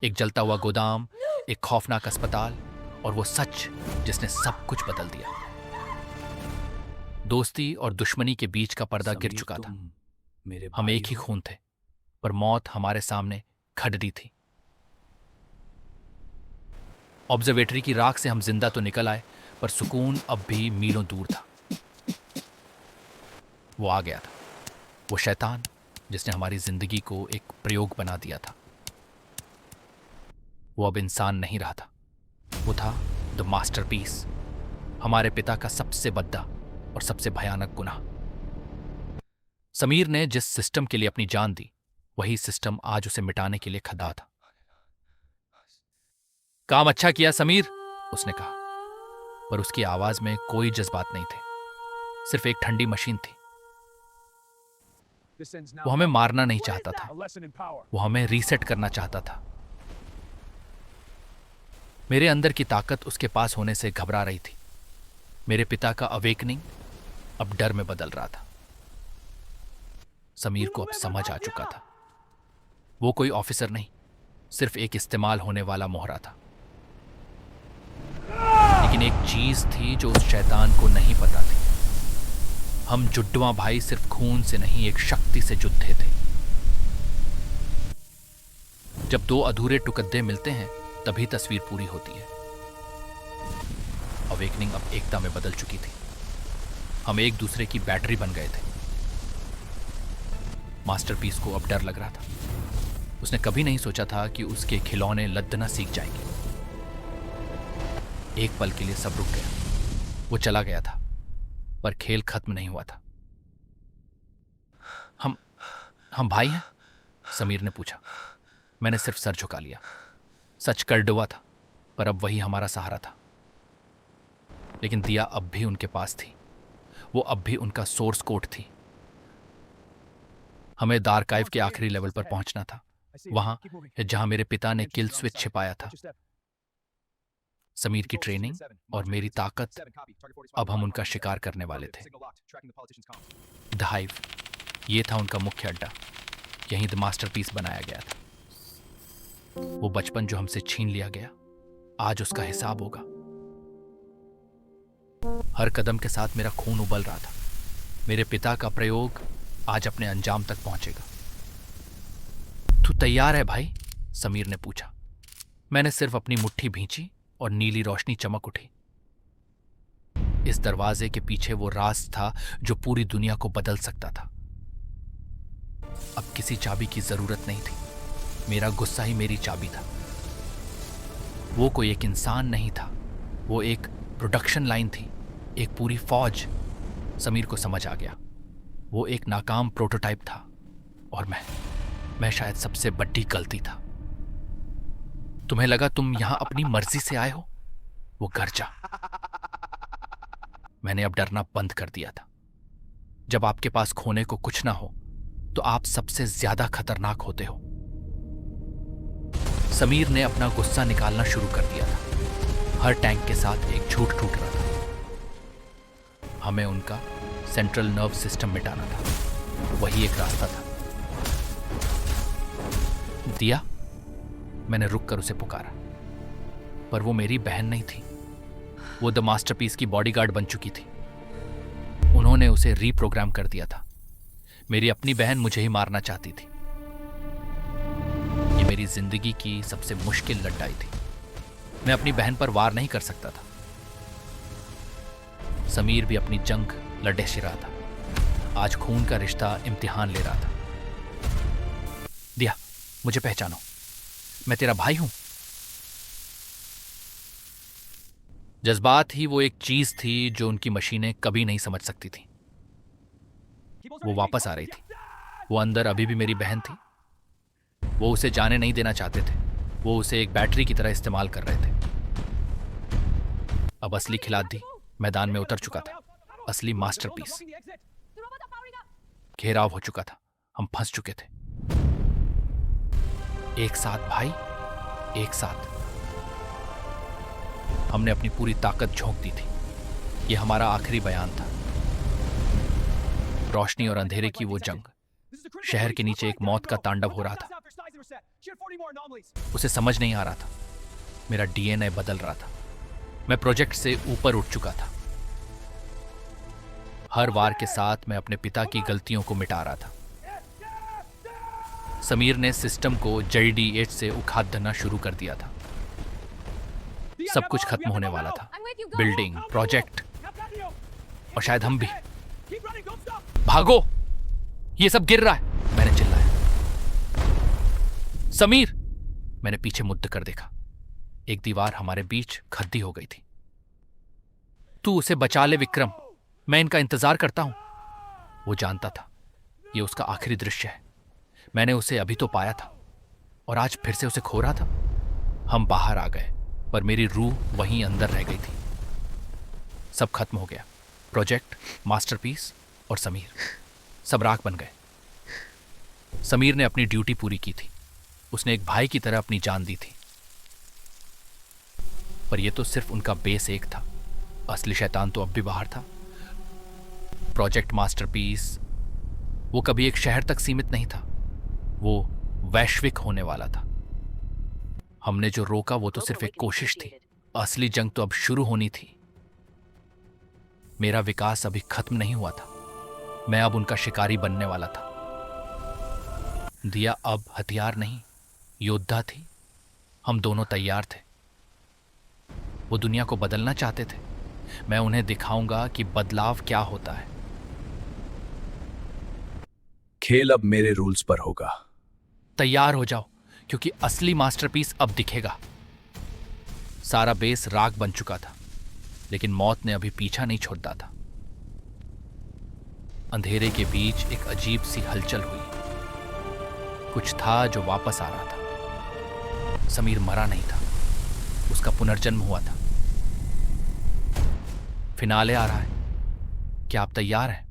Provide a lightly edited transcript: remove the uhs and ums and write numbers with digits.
एक जलता हुआ गोदाम, एक खौफनाक अस्पताल और वो सच जिसने सब कुछ बदल दिया। दोस्ती और दुश्मनी के बीच का पर्दा गिर समीर, चुका था। तुम मेरे हम भाई एक ही हो? खून थे, पर मौत हमारे सामने खड़री थी। ऑब्जर्वेटरी की राख से हम जिंदा तो निकल आए, पर सुकून अब भी मीलों दूर था। वो आ गया था, वो शैतान जिसने हमारी जिंदगी को एक प्रयोग बना दिया था। वो अब इंसान नहीं रहा था, वो था द मास्टरपीस, हमारे पिता का सबसे बद्दा और सबसे भयानक गुनाह। समीर ने जिस सिस्टम के लिए अपनी जान दी, वही सिस्टम आज उसे मिटाने के लिए खड़ा था। काम अच्छा किया समीर, उसने कहा, पर उसकी आवाज में कोई जज्बात नहीं थे, सिर्फ एक ठंडी मशीन थी। वो हमें मारना नहीं चाहता था, वो हमें रीसेट करना चाहता था। मेरे अंदर की ताकत उसके पास होने से घबरा रही थी। मेरे पिता का अवेकनिंग अब डर में बदल रहा था। समीर को अब समझ आ चुका था, वो कोई ऑफिसर नहीं, सिर्फ एक इस्तेमाल होने वाला मोहरा था। लेकिन एक चीज थी जो उस शैतान को नहीं पता थी। हम जुड्डुआ भाई सिर्फ खून से नहीं, एक शक्ति से जुद्धे थे। जब दो अधूरे टुकड़े मिलते हैं, तभी तस्वीर पूरी होती है। अवेकनिंग अब एकता में बदल चुकी थी। हम एक दूसरे की बैटरी बन गए थे। मास्टरपीस को अब डर लग रहा था। उसने कभी नहीं सोचा था कि उसके खिलौने लद्दना सीख जाएंगे। एक पल के लिए सब रुक गया। वो चला गया था, पर खेल खत्म नहीं हुआ था। हम भाई हैं? समीर ने पूछा। मैंने सिर्फ सर झुका लिया। सच कड़वा था, पर अब वही हमारा सहारा था। लेकिन दिया अब भी उनके पास थी। वो अब भी उनका सोर्स कोड थी। हमें द आर्काइव के आखिरी लेवल पर पहुंचना था, वहां जहां मेरे पिता ने किल स्विच छिपाया था। समीर की ट्रेनिंग और मेरी ताकत, अब हम उनका शिकार करने वाले थे। द हाइव, ये था उनका मुख्य अड्डा। यहीं द मास्टरपीस बनाया गया था। वो बचपन जो हमसे छीन लिया गया, आज उसका हिसाब होगा। हर कदम के साथ मेरा खून उबल रहा था। मेरे पिता का प्रयोग आज अपने अंजाम तक पहुंचेगा। तू तैयार है भाई? समीर ने पूछा। मैंने सिर्फ अपनी मुट्ठी भींची और नीली रोशनी चमक उठी। इस दरवाजे के पीछे वो राज था जो पूरी दुनिया को बदल सकता था। अब किसी चाबी की जरूरत नहीं थी। मेरा गुस्सा ही मेरी चाबी था। वो कोई एक इंसान नहीं था, वो एक प्रोडक्शन लाइन थी, एक पूरी फौज। समीर को समझ आ गया। वो एक नाकाम प्रोटोटाइप था, और मैं शायद सबसे बड़ी गलती था। तुम्हें लगा तुम यहां अपनी मर्जी से आए हो? वो घर जा। मैंने अब डरना बंद कर दिया था। जब आपके पास खोने को कुछ ना हो, तो आप सबसे ज्यादा खतरनाक होते हो। समीर ने अपना गुस्सा निकालना शुरू कर दिया था। हर टैंक के साथ एक झूठ टूट रहा था। हमें उनका सेंट्रल नर्व सिस्टम मिटाना था। वही एक रास्ता था। दिया, मैंने रुककर उसे पुकारा, पर वो मेरी बहन नहीं थी। वो द मास्टरपीस की बॉडीगार्ड बन चुकी थी। उन्होंने उसे रीप्रोग्राम कर दिया था। मेरी अपनी बहन मुझे ही मारना चाहती थी। ये मेरी जिंदगी की सबसे मुश्किल लड़ाई थी। मैं अपनी बहन पर वार नहीं कर सकता था। समीर भी अपनी जंग लड़े रहा था। आज खून का रिश्ता इम्तिहान ले रहा था। दिया, मुझे पहचानो, मैं तेरा भाई हूं। जज्बात ही वो एक चीज थी जो उनकी मशीनें कभी नहीं समझ सकती थी। वो वापस आ रही थी। वो अंदर अभी भी मेरी बहन थी। वो उसे जाने नहीं देना चाहते थे। वो उसे एक बैटरी की तरह इस्तेमाल कर रहे थे। अब असली खिलाड़ी मैदान में उतर चुका था। असली मास्टरपीस। घेराव हो चुका था। हम फंस चुके थे। एक साथ भाई, एक साथ। हमने अपनी पूरी ताकत झोंक दी थी। यह हमारा आखिरी बयान था। रोशनी और अंधेरे की वो जंग। शहर के नीचे एक मौत का तांडव हो रहा था। उसे समझ नहीं आ रहा था, मेरा डीएनए बदल रहा था। मैं प्रोजेक्ट से ऊपर उठ चुका था। हर वार के साथ मैं अपने पिता की गलतियों को मिटा रहा था। समीर ने सिस्टम को जड़ी एज से उखाड़ना शुरू कर दिया था। सब कुछ खत्म होने वाला था, बिल्डिंग, प्रोजेक्ट और शायद हम भी। भागो, ये सब गिर रहा है, मैंने चिल्लाया। समीर, मैंने पीछे मुद्द कर देखा। एक दीवार हमारे बीच खद्दी हो गई थी। तू उसे बचा ले विक्रम, मैं इनका इंतजार करता हूं। वो जानता था ये उसका आखिरी दृश्य है। मैंने उसे अभी तो पाया था और आज फिर से उसे खो रहा था। हम बाहर आ गए, पर मेरी रूह वहीं अंदर रह गई थी। सब खत्म हो गया, प्रोजेक्ट, मास्टरपीस और समीर, सब राख बन गए। समीर ने अपनी ड्यूटी पूरी की थी। उसने एक भाई की तरह अपनी जान दी थी। पर यह तो सिर्फ उनका बेस एक था। असली शैतान तो अब भी बाहर था। प्रोजेक्ट मास्टरपीस वो कभी एक शहर तक सीमित नहीं था, वो वैश्विक होने वाला था। हमने जो रोका वो तो सिर्फ एक कोशिश थी। असली जंग तो अब शुरू होनी थी। मेरा विकास अभी खत्म नहीं हुआ था। मैं अब उनका शिकारी बनने वाला था। दिया अब हथियार नहीं, योद्धा थी। हम दोनों तैयार थे। वो दुनिया को बदलना चाहते थे। मैं उन्हें दिखाऊंगा कि बदलाव क्या होता है। खेल अब मेरे रूल्स पर होगा। तैयार हो जाओ, क्योंकि असली मास्टरपीस अब दिखेगा। सारा बेस राख बन चुका था, लेकिन मौत ने अभी पीछा नहीं छोड़ा था। अंधेरे के बीच एक अजीब सी हलचल हुई। कुछ था जो वापस आ रहा था। समीर मरा नहीं था, उसका पुनर्जन्म हुआ था। फिनाले आ रहा है। क्या आप तैयार हैं?